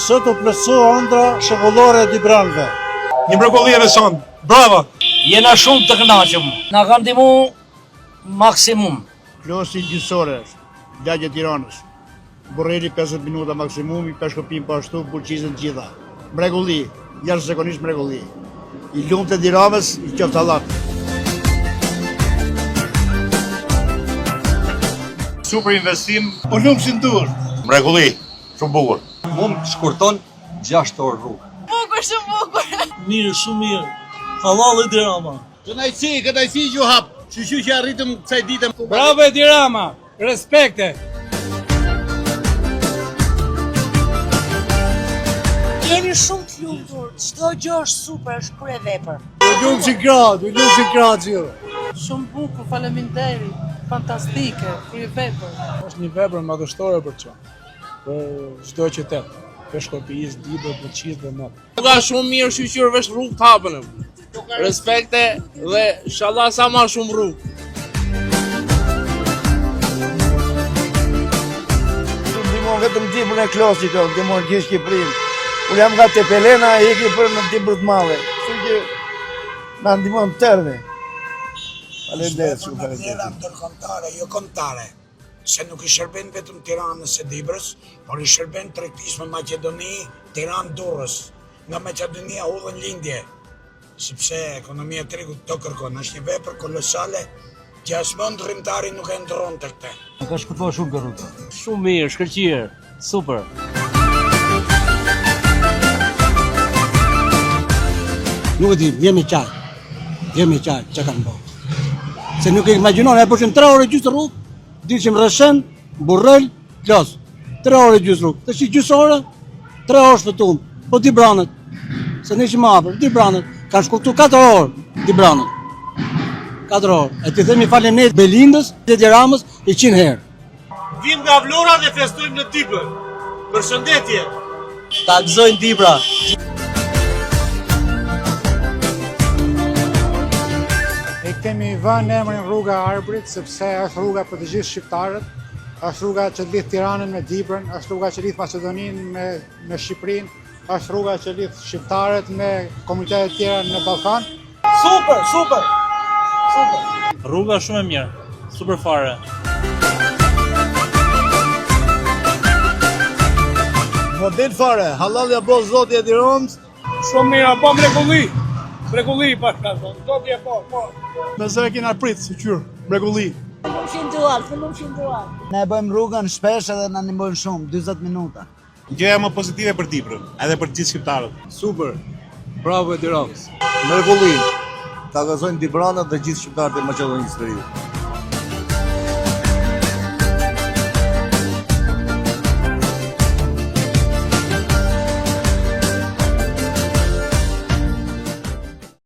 Sot u plotësua ëndra shekullore e Dibranëve. Një mrekulli e veçantë. Bravo! Jena shumë të kënaqëm. Na kanë ndihmu maksimum. Plosi gjysore është, lagja e Tiranës. Borreli 50 minuta maksimumi, peshkopim po ashtu, bulqizën gjitha. Mrekulli, jashtëzakonisht mrekulli. I lumtë e Tiranës, i qoftë Allah. Super investim. Po lumë si ndur. Mrekulli, shumë bukur. Mund shkurton 6 orë rrugë. Bukur, shumë bukur. Mirë, shumë mirë. Halal e Dirama. Kënaqësi ju hap. Që arritëm kësaj dite. Bravo Dirama, respekte. Jeni shumë të lumtur. Çdo gjë është super, është krye vepër. U lumë si gratë gjithë. Shumë bukur, faleminderit. Fantastike, krye vepër. Është një vepër madhështore për çon. Për çdo qytet. Peshkopis, Dibër, Bulqiz dhe Mot. Nga shumë mirë shqyqyrëve rrugë të hapën. Respekte dhe inshallah sa më shumë rrugë. Ndihmon vetëm Dibrën e Klosit, ndihmon gjithë Shqipërinë. Unë jam nga Tepelena, eki për në Dibrë të Madhe. Kështu që na ndihmon tërë. Faleminderit shumë faleminderit. Ndërkombëtare, jo kombëtare. Se nuk i shërben vetëm Tiranës e Dibrës, por i shërben tregtisë me Maqedoni, Tiranë Durrës. Nga Maqedonia udhën lindje, sepse ekonomia e tregut to kërkon. Është një vepër kolosale që asmund rrimtari nuk e ndron tek te. Ka shkëpuar shumë kjo rrugë. Shumë mirë, shkëlqyer. Super. Nuk e di, jemi qaj, që kanë bërë. Se nuk e imagjinon, e përshim 3 orë gjysë rrugë, dilëshim Rëshen, Burrel, Klos. 3 orë gjysë rrugë. Të shi gjysë orë, 3 orë shpëtum. Po Dibranët, se ne ishim hapër, Dibranët, kanë shkurtu 4 orë, Dibranët. 4 orë. E ti themi faleminderit Belindës, Tiranës, 100 herë. Vim nga Vlora dhe festojmë në Dibër. Përshëndetje. Ta gëzojnë Dibra. Kemi vënë emrin rruga Arbrit, sepse është rruga për të gjithë shqiptarët, është rruga që lidh Tiranën me Dibrën, është rruga që lidh Maqedoninë me Shqipërinë, është rruga që lidh shqiptarët me komunitetet tjera në Ballkan. Super. Rruga shumë e mirë, super fare. Model fare, halal ja bo zoti e Tiranës. Shumë mirë, po mrekulli pashka, zoti e po. Me zë e kena prit, si qyrë, mrekulli. Fillim shinduar. Ne bëjmë rrugën shpesh edhe na ndihmojnë shumë, 40 minuta. Gjëja më pozitive për Dibrën, edhe për gjithë shqiptarët. Super. Bravo Tiranës. Mrekulli. Ta gëzojnë Dibranët dhe gjithë shqiptarët e Maqedonisë së Veriut.